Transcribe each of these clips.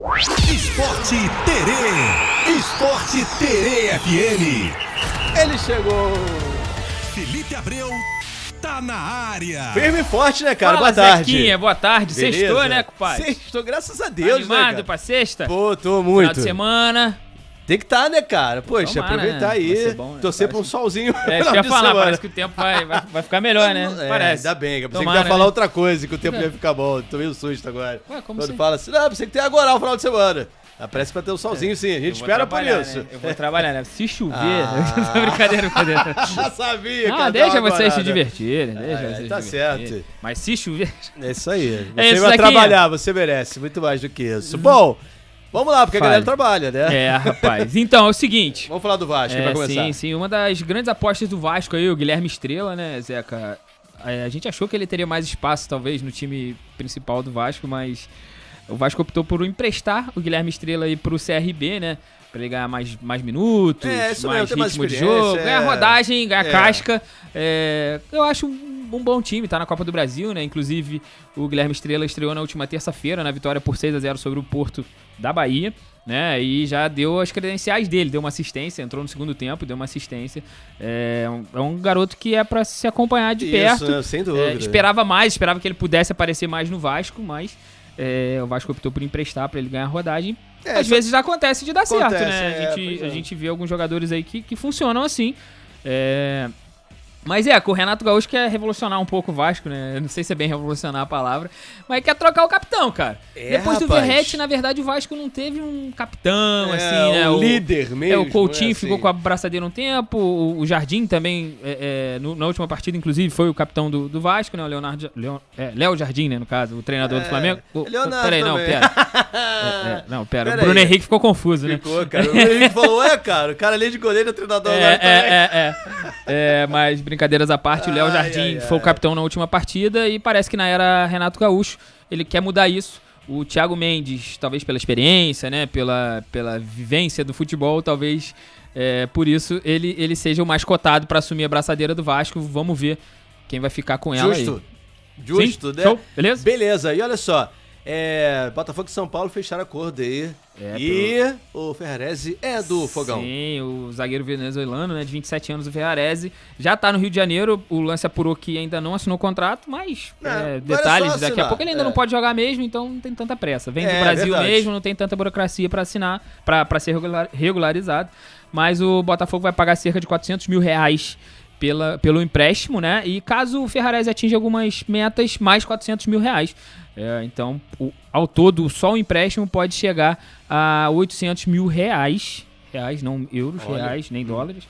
Esporte Terê. Esporte Terê FM. Ele chegou. Felipe Abreu tá na área. Firme e forte, né, cara? Fala, boa tarde. Zequinha, boa tarde. Beleza? Sextou, né, compadre? Sextou, graças a Deus, Animado né, cara? pra sexta? Pô, tô Final muito. de semana. Tem que tá, né, cara? Poxa, Tomara, aproveitar né? aí, Vai ser bom, né? torcer pra um Parece- solzinho. É, isso que eu ia falar, parece que o tempo vai ficar melhor, né? Parece. Ainda bem, eu pensei Tomara, que ia falar né? outra coisa, que o tempo ia ficar bom. Tomei um susto agora. Ué, como Quando assim? fala assim, não, pensei que tem agora o final de semana. Parece que vai ter um solzinho sim, a gente Eu vou espera por trabalhar, isso. né? Eu vou trabalhar, né? Se chover... Ah. brincadeira. Já sabia que Não, ia dar deixa uma vocês se agorada. divertirem. Deixa vocês tá se divertirem. certo. Mas se chover... É isso aí. É Você isso, vai Zequinha. trabalhar, você merece muito mais do que isso. Bom, vamos lá, porque a Fale. galera trabalha, né? É, rapaz. Então, é o seguinte... Vamos falar do Vasco, pra começar. Sim. Uma das grandes apostas do Vasco aí, o Guilherme Estrela, né, Zeca? A gente achou que ele teria mais espaço, talvez, no time principal do Vasco, mas o Vasco optou por emprestar o Guilherme Estrela aí pro CRB, né? Pra ele ganhar mais minutos, É, isso mais mesmo, ter mais ritmo de experiência, jogo, ganhar é. rodagem, ganhar É. casca. Eu acho um bom time, tá na Copa do Brasil, né? Inclusive, o Guilherme Estrela estreou na última terça-feira, na vitória por 6-0 sobre o Porto da Bahia, né? E já deu as credenciais dele, deu uma assistência, entrou no segundo tempo, deu uma assistência. É um garoto que é pra se acompanhar de perto. Isso, né? Sem dúvida. Esperava que ele pudesse aparecer mais no Vasco, mas o Vasco optou por emprestar pra ele ganhar rodagem. Às vezes acontece de dar certo, Acontece, né? pois é. A gente vê alguns jogadores aí que funcionam assim. Mas com o Renato Gaúcho quer revolucionar um pouco o Vasco, né? Eu não sei se é bem revolucionar a palavra, mas quer trocar o capitão, cara. Depois do rapaz. Verratti, na verdade, o Vasco não teve um capitão, assim, né? o líder mesmo. O Coutinho né, ficou assim. com a braçadeira um tempo, o Jardim também, na última partida, inclusive, foi o capitão do Vasco, né? O Léo Jardim, né, no caso, o treinador do Flamengo. Leonardo Peraí, não, também. pera. Não, pera. Pera O Bruno aí. Henrique ficou confuso, né? Ficou, cara. O Henrique falou, cara, o cara ali de goleiro é treinador agora também. Mas brincadeiras à parte, o Léo Ai, Jardim ai, foi o ai. capitão na última partida e parece que na era Renato Gaúcho ele quer mudar isso. O Thiago Mendes, talvez pela experiência, né, pela vivência do futebol, talvez por isso ele seja o mais cotado para assumir a braçadeira do Vasco. Vamos ver quem vai ficar com ela aí. Justo, Sim? né? Show? Beleza? Beleza, e olha só. Botafogo e São Paulo fecharam acordo aí. E o Ferrarese é do Fogão. Sim, o zagueiro venezuelano, né, de 27 anos, o Ferrarese, já tá no Rio de Janeiro. O lance apurou que ainda não assinou o contrato, mas Agora é detalhes, só daqui a assinar. pouco ele ainda não pode jogar mesmo, então não tem tanta pressa. Vem do É, Brasil verdade. mesmo, não tem tanta burocracia pra assinar, pra ser regularizado. Mas o Botafogo vai pagar cerca de R$400 mil pelo empréstimo, né? E caso o Ferrarese atinja algumas metas, mais R$400 mil. Então, ao todo, só o empréstimo pode chegar a R$800 mil. Reais, não euros, Olha. reais, nem dólares.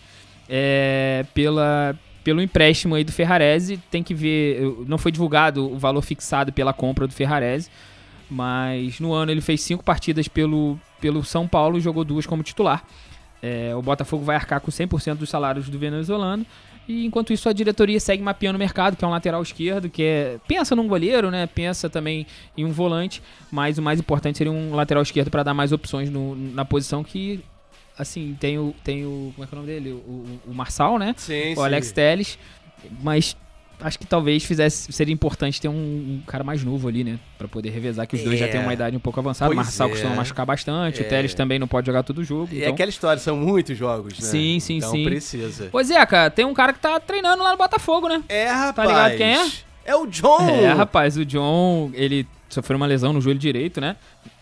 Pelo empréstimo aí do Ferrarese. Tem que ver, não foi divulgado o valor fixado pela compra do Ferrarese, mas no ano ele fez 5 partidas pelo São Paulo e jogou 2 como titular. O Botafogo vai arcar com 100% dos salários do venezuelano. E enquanto isso a diretoria segue mapeando o mercado, que é um lateral esquerdo, pensa num goleiro, né? Pensa também em um volante, mas o mais importante seria um lateral esquerdo para dar mais opções na posição que, assim, tem o como é que é o nome dele? O Marçal, né? Sim, O Alex Telles, mas acho que talvez seria importante ter um cara mais novo ali, né? Pra poder revezar, que os dois já têm uma idade um pouco avançada. O Pois Marçal é. costuma machucar bastante, o Telles também não pode jogar todo o jogo. E Então... aquela história, são muitos jogos, né? Sim. Então precisa. Pois cara, tem um cara que tá treinando lá no Botafogo, né? Rapaz. ligado quem é? É o John. Rapaz, o John, ele sofreu uma lesão no joelho direito, né?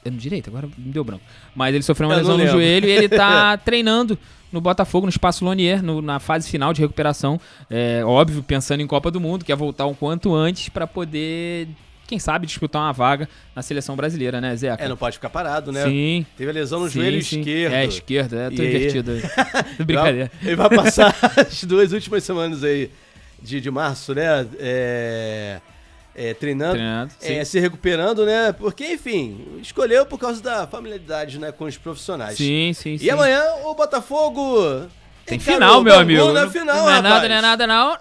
No direito, agora me deu branco. Mas ele sofreu uma Eu lesão não no lembro. joelho e ele tá treinando no Botafogo, no Espaço Lonier, na fase final de recuperação. Óbvio, pensando em Copa do Mundo, quer voltar um quanto antes pra poder, quem sabe, disputar uma vaga na seleção brasileira, né, Zeca? Não pode ficar parado, né? Sim. Teve a lesão no Sim, joelho sim. esquerdo. Esquerdo, tô E aí? invertido aí. Brincadeira. Ele vai passar as 2 últimas semanas aí de março, né? Treinando, sim. se recuperando, né? Porque, enfim, escolheu por causa da familiaridade, né, com os profissionais. Sim. E amanhã o Botafogo Tem encara final, o meu Bangu amigo. Na final, não é rapaz. nada, não.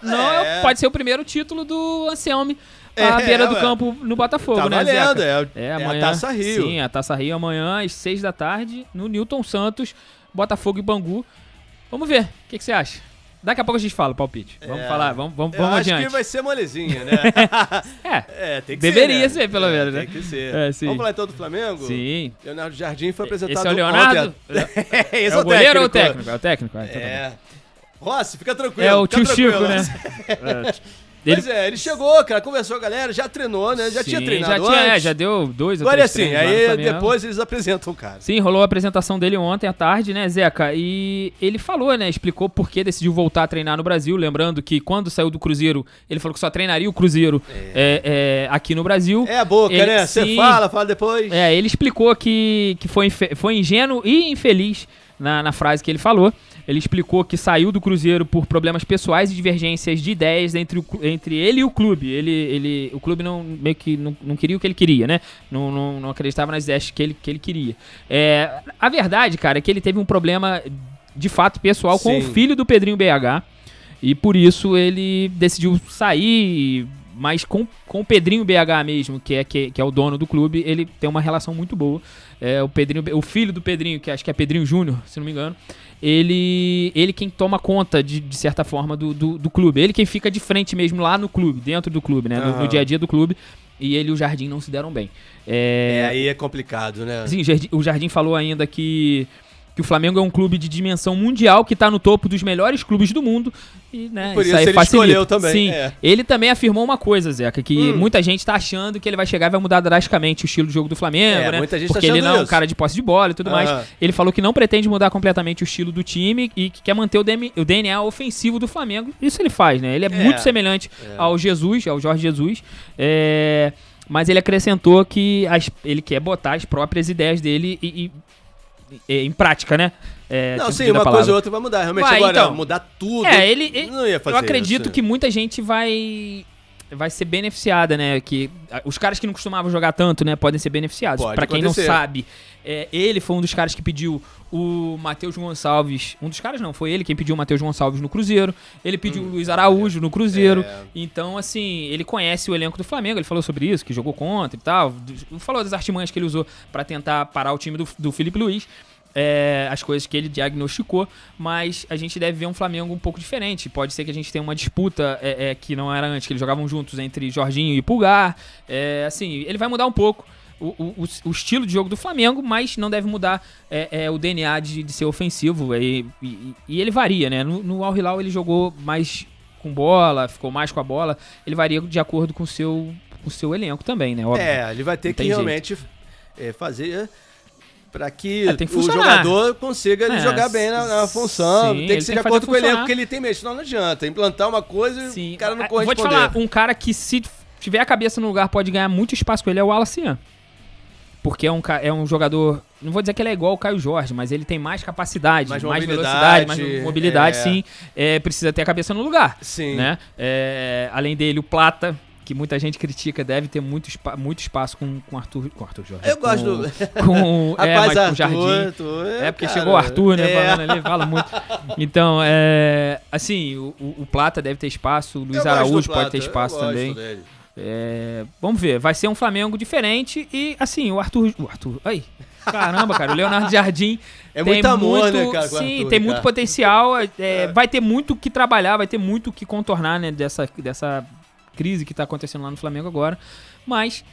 Pode ser o primeiro título do Anselmi à beira do campo no Botafogo, Tá né, valendo, Zeca? amanhã, a Taça Rio. Sim, a Taça Rio amanhã às 6 da tarde no Newton Santos, Botafogo e Bangu. Vamos ver, o que você acha? Daqui a pouco a gente fala o palpite. Vamos falar, vamos adiante. Acho que vai ser molezinha, né? Tem que deveria ser, né? pelo menos, né? Tem que ser. Sim. Vamos falar então do Flamengo? Sim. Leonardo Jardim foi apresentado Esse é o Leonardo? Esse É o goleiro ou o técnico? É o técnico. Rossi, fica tranquilo. É o tio Chico, né? Pois ele chegou, cara, conversou com a galera, já treinou, né? Já tinha treinado antes. Já deu 2 ou 3 Agora assim, treinos lá no aí Flamengo. depois eles apresentam o cara. Sim, rolou a apresentação dele ontem à tarde, né, Zeca? E ele falou, né, explicou por que decidiu voltar a treinar no Brasil, lembrando que quando saiu do Cruzeiro, ele falou que só treinaria o Cruzeiro aqui no Brasil. É a boca, né? Você fala depois. Ele explicou que foi ingênuo e infeliz na frase que ele falou. Ele explicou que saiu do Cruzeiro por problemas pessoais e divergências de ideias entre ele e o clube. O clube meio que não queria o que ele queria, né? Não acreditava nas ideias que ele queria. A verdade, cara, é que ele teve um problema de fato pessoal com o filho do Pedrinho BH. E por isso ele decidiu sair, mas com o Pedrinho BH mesmo, que é o dono do clube, ele tem uma relação muito boa. O filho do Pedrinho, que acho que é Pedrinho Júnior, se não me engano, ele quem toma conta, de certa forma, do clube. Ele quem fica de frente mesmo lá no clube, dentro do clube, né? No dia a dia do clube. E ele e o Jardim não se deram bem. Aí é complicado, né? Sim, o Jardim falou ainda que o Flamengo é um clube de dimensão mundial que está no topo dos melhores clubes do mundo. E, né, por isso aí ele facilita. escolheu também. Sim, ele também afirmou uma coisa, Zeca, que muita gente está achando que ele vai chegar e vai mudar drasticamente o estilo de jogo do Flamengo, né? Muita gente porque tá ele não é um isso. cara de posse de bola e tudo mais. Ele falou que não pretende mudar completamente o estilo do time e que quer manter o DNA ofensivo do Flamengo. Isso ele faz, né? Ele é muito semelhante ao Jorge Jesus. Mas ele acrescentou que ele quer botar as próprias ideias dele em prática, né? Uma coisa ou outra vai mudar. Realmente agora, então, mudar tudo, não ia fazer. Eu acredito que muita gente vai ser beneficiada, né? Que os caras que não costumavam jogar tanto, né, podem ser beneficiados. Pra quem não sabe, ele foi um dos caras que pediu o Matheus Gonçalves. Um dos caras não, foi ele quem pediu o Matheus Gonçalves no Cruzeiro. Ele pediu o Luiz Araújo no Cruzeiro. Então, assim, ele conhece o elenco do Flamengo. Ele falou sobre isso, que jogou contra e tal. Falou das artimanhas que ele usou pra tentar parar o time do Felipe Luiz. As coisas que ele diagnosticou, mas a gente deve ver um Flamengo um pouco diferente. Pode ser que a gente tenha uma disputa que não era antes, que eles jogavam juntos entre Jorginho e Pulgar. Assim, ele vai mudar um pouco o estilo de jogo do Flamengo, mas não deve mudar o DNA de ser ofensivo. E ele varia, né? No Al Hilal ele jogou mais com bola, ficou mais com a bola. Ele varia de acordo com o seu elenco também, né? Óbvio. Ele vai ter que realmente fazer para que o funcionar. Jogador consiga jogar bem na função. Tem que ser de acordo com o elenco que ele tem mesmo, senão não adianta. Implantar uma coisa e o cara não corresponder. Vou te falar, um cara que se tiver a cabeça no lugar pode ganhar muito espaço com ele é o Wallace. Porque é um jogador, não vou dizer que ele é igual ao Caio Jorge, mas ele tem mais capacidade, mais velocidade, mais mobilidade, sim. Precisa ter a cabeça no lugar. Sim. Né? Além dele, o Plata, que muita gente critica, deve ter muito espaço com Arthur Jorge. Eu gosto do... Rapaz, com o Jardim. Porque chegou o Arthur, né? Falando ali, fala muito. Então, assim, o Plata deve ter espaço, o Luiz Araújo pode ter espaço também. Vamos ver, vai ser um Flamengo diferente e, assim, o Arthur... Ai, caramba, cara, o Leonardo Jardim tem muito amor, né, cara? Sim, tem muito potencial, vai ter muito o que trabalhar, vai ter muito o que contornar, né, dessa crise que tá acontecendo lá no Flamengo agora, mas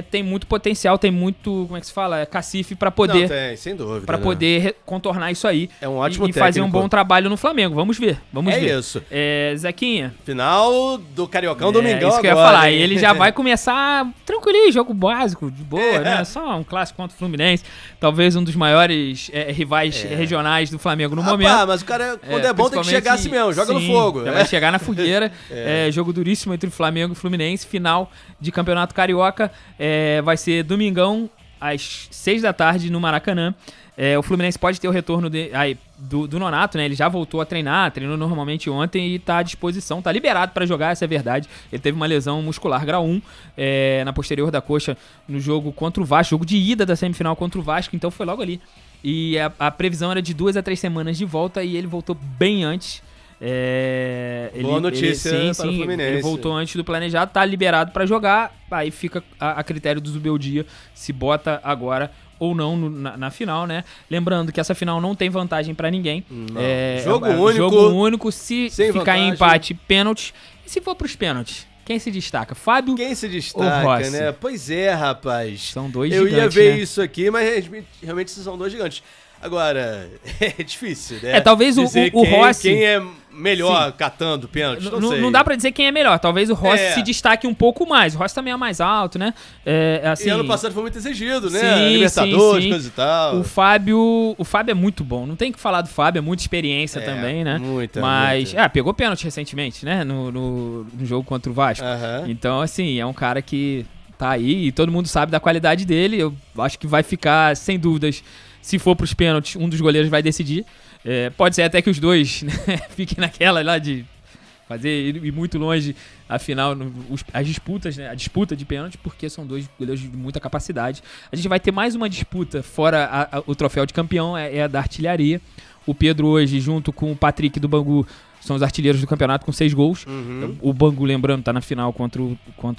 tem muito potencial, tem muito, como é que se fala? Cacife pra poder... Não, tem, sem dúvida. Pra poder contornar isso aí. É um ótimo técnico. E fazer um bom trabalho no Flamengo. Vamos ver. Isso. Zequinha. Final do Cariocão, domingão isso que agora. Eu ia falar. E ele já vai começar tranquilinho, jogo básico, de boa, né? Só um clássico contra o Fluminense. Talvez um dos maiores rivais regionais do Flamengo no momento. Mas o cara, quando é bom, tem que chegar assim mesmo. Joga no fogo. Já vai chegar na fogueira. Jogo duríssimo entre o Flamengo e o Fluminense. Final de Campeonato Carioca. Vai ser domingão, às 6 da tarde, no Maracanã. O Fluminense pode ter o retorno do Nonato, né? Ele já voltou a treinou normalmente ontem e tá à disposição, tá liberado para jogar, essa é a verdade. Ele teve uma lesão muscular grau 1 na posterior da coxa no jogo contra o Vasco, jogo de ida da semifinal contra o Vasco, então foi logo ali. E a previsão era de 2 a 3 semanas de volta e ele voltou bem antes. Boa notícia para o Fluminense. Ele voltou antes do planejado, tá liberado pra jogar, aí fica a critério do Zubeldia se bota agora ou não na final, né? Lembrando que essa final não tem vantagem pra ninguém. Jogo único, se ficar vantagem. em empate, pênalti. E se for pros pênaltis? Quem se destaca? Fábio Quem se ou destaca, Rossi? né? Pois é, rapaz. São dois Eu gigantes, ia ver né? isso aqui, mas realmente são dois gigantes. Agora, é difícil, né? Talvez dizer o Rossi... Quem é melhor catando pênalti, não sei. Não dá pra dizer quem é melhor. Talvez o Rossi se destaque um pouco mais. O Rossi também é mais alto, né? Assim, e ano passado foi muito exigido, né? Sim, Libertadores, sim. coisa e tal. O Fábio é muito bom. Não tem que falar do Fábio, é muita experiência também, né? Mas, pegou pênalti recentemente, né? No jogo contra o Vasco. Então, assim, é um cara que tá aí e todo mundo sabe da qualidade dele. Eu acho que vai ficar, sem dúvidas, se for pros pênaltis, um dos goleiros vai decidir. Pode ser até que os dois, né, fiquem naquela lá de fazer ir muito longe, afinal, as disputas, né, a disputa de pênalti, porque são dois goleiros de muita capacidade. A gente vai ter mais uma disputa, fora o troféu de campeão, é a da artilharia. O Pedro hoje, junto com o Patrick do Bangu, são os artilheiros do campeonato com 6 gols. O Bangu, lembrando, tá na final contra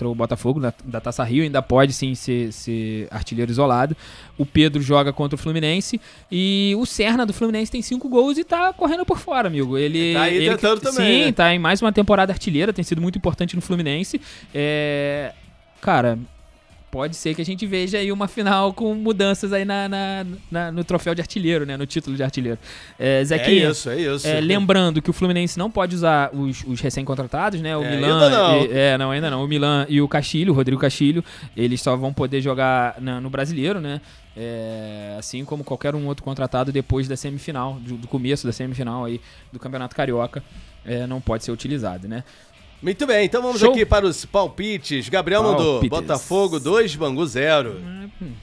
o Botafogo, da Taça Rio, ainda pode sim ser artilheiro isolado. O Pedro joga contra o Fluminense e o Serna do Fluminense tem 5 gols e tá correndo por fora, amigo. Ele tá aí tentando também. Sim, né? tá em mais uma temporada artilheira, tem sido muito importante no Fluminense. Cara, pode ser que a gente veja aí uma final com mudanças aí no troféu de artilheiro, né? No título de artilheiro. Zequinha, é isso. Lembrando que o Fluminense não pode usar os recém-contratados, né? O Milan. Ainda não. O Milan e o Castilho, o Rodrigo Castilho, eles só vão poder jogar no Brasileiro, né? Assim como qualquer um outro contratado depois da semifinal, do começo da semifinal aí do Campeonato Carioca, não pode ser utilizado, né? Muito bem, então vamos aqui para os palpites. Gabriel mandou Botafogo 2, Bangu 0.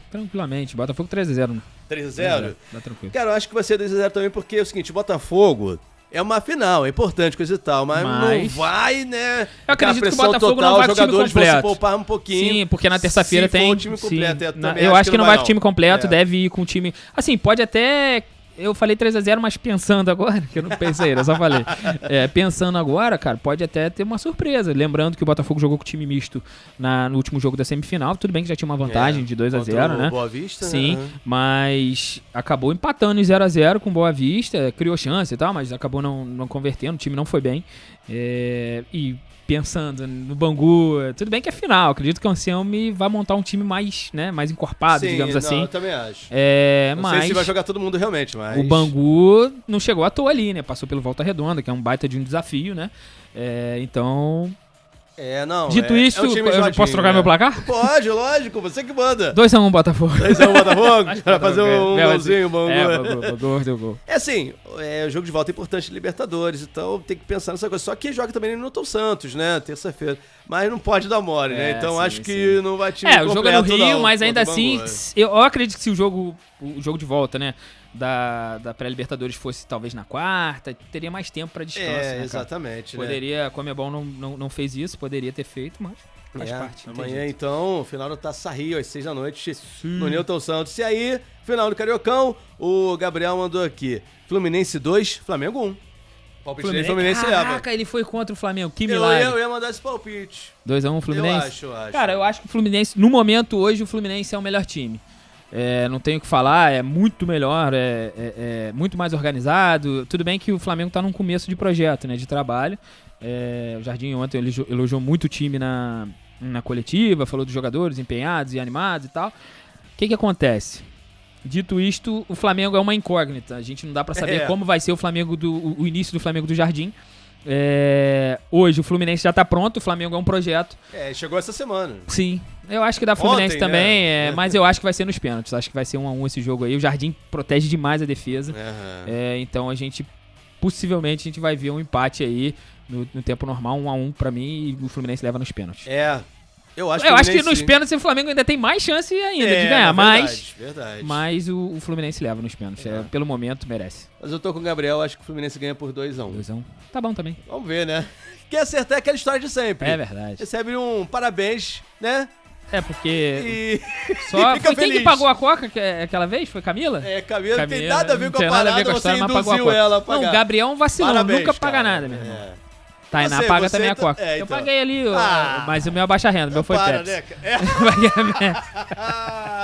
Tranquilamente, Botafogo 3-0. 3-0? Dá tranquilo. Cara, eu acho que vai ser 2-0 também, porque é o seguinte, o Botafogo é uma final, é importante, coisa e tal, mas não vai, né? Eu acredito que o Botafogo não vai com o time completo. Os jogadores vão se poupar um pouquinho. Sim, porque na terça-feira tem... Se for o time completo, eu acho que não vai com o time completo, deve ir com o time... Assim, pode até... Eu falei 3-0, mas pensando agora, que eu não pensei, eu só falei. Pensando agora, cara, pode até ter uma surpresa. Lembrando que o Botafogo jogou com o time misto no último jogo da semifinal. Tudo bem que já tinha uma vantagem de 2-0, né? Boa Vista, sim, mas acabou empatando em 0-0 com Boa Vista. Criou chance e tal, mas acabou não convertendo. O time não foi bem. E pensando no Bangu, tudo bem que é final. Acredito que o Anselmi vai montar um time mais encorpado, digamos assim. Eu também acho. Não sei se vai jogar todo mundo realmente, mas... O Bangu não chegou à toa ali, né? Passou pelo Volta Redonda, que é um baita de um desafio, né? Então... Dito isso, eu posso trocar meu placar? Pode, lógico, você que manda. 2-1 Botafogo. 2-1 Botafogo? Pra fazer um golzinho, Bangu. Bangu deu gol. Assim, o jogo de volta é importante de Libertadores, então tem que pensar nessa coisa. Só que joga também no Newton Santos, né? Terça-feira. Mas não pode dar mole, né? Então acho que não vai time completo, o jogo é no Rio, não, mas ainda assim, eu acredito que se o jogo de volta, né? Da pré-Libertadores fosse talvez na quarta, teria mais tempo pra descanso, né, exatamente. Poderia, a Conmebol não fez isso, poderia ter feito, mas faz parte. Amanhã, então, final do Taça Rio, às 6 da noite, no Newton Santos. E aí, final do Cariocão, o Gabriel mandou aqui, Fluminense 2, Flamengo 1. Palpite dele, Fluminense leva. Caraca, ele foi contra o Flamengo, que milagre. Eu ia mandar esse palpite. 2-1 Fluminense? Eu acho. Cara, eu acho que o Fluminense, no momento hoje, o Fluminense é o melhor time. Não tenho o que falar, é muito melhor, é muito mais organizado. Tudo bem que o Flamengo tá num começo de projeto, né, de trabalho. O Jardim ontem elogiou muito o time na coletiva, falou dos jogadores empenhados e animados e tal. O que acontece? Dito isto, o Flamengo é uma incógnita. A gente não dá pra saber como vai ser o início do Flamengo do Jardim. Hoje o Fluminense já tá pronto, o Flamengo é um projeto. Chegou essa semana. Sim, eu acho que da Fluminense ontem, também, né? Mas eu acho que vai ser nos pênaltis. Acho que vai ser 1-1 esse jogo aí. O Jardim protege demais a defesa. Então possivelmente a gente vai ver um empate aí no tempo normal, 1-1 pra mim, e o Fluminense leva nos pênaltis. Eu acho que nos pênaltis o Flamengo ainda tem mais chance ainda de ganhar, verdade. Mas o Fluminense leva nos pênaltis. Pelo momento, merece. Mas eu tô com o Gabriel, acho que o Fluminense ganha por 2-1. 2-1. Tá bom também. Vamos ver, né? Quer acertar aquela história de sempre. É verdade. Recebe um parabéns, né? É, porque E só fica foi quem que feliz. pagou a Coca aquela vez? Foi Camila? É, Camila não tem Camila, nada a ver não com tem a nada a ver parada, com a você história, mas pagou a induziu Coca. ela a pagar. Não, o Gabriel é um vacilão, Parabéns, nunca paga cara. nada, meu irmão. É. Tainá Você- paga você também a tá- Coca. é, Eu então. paguei ali, mas o meu abaixa renda, o meu foi Para, Pepsi. né? É. Paguei a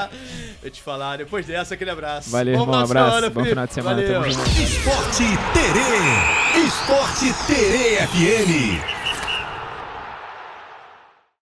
Pepsi. Eu te falar, depois dessa, aquele abraço. Valeu, Bom irmão, final de abraço, semana, bom Felipe. final de semana, Valeu. tamo junto. Esporte Terê. Esporte Terê FM.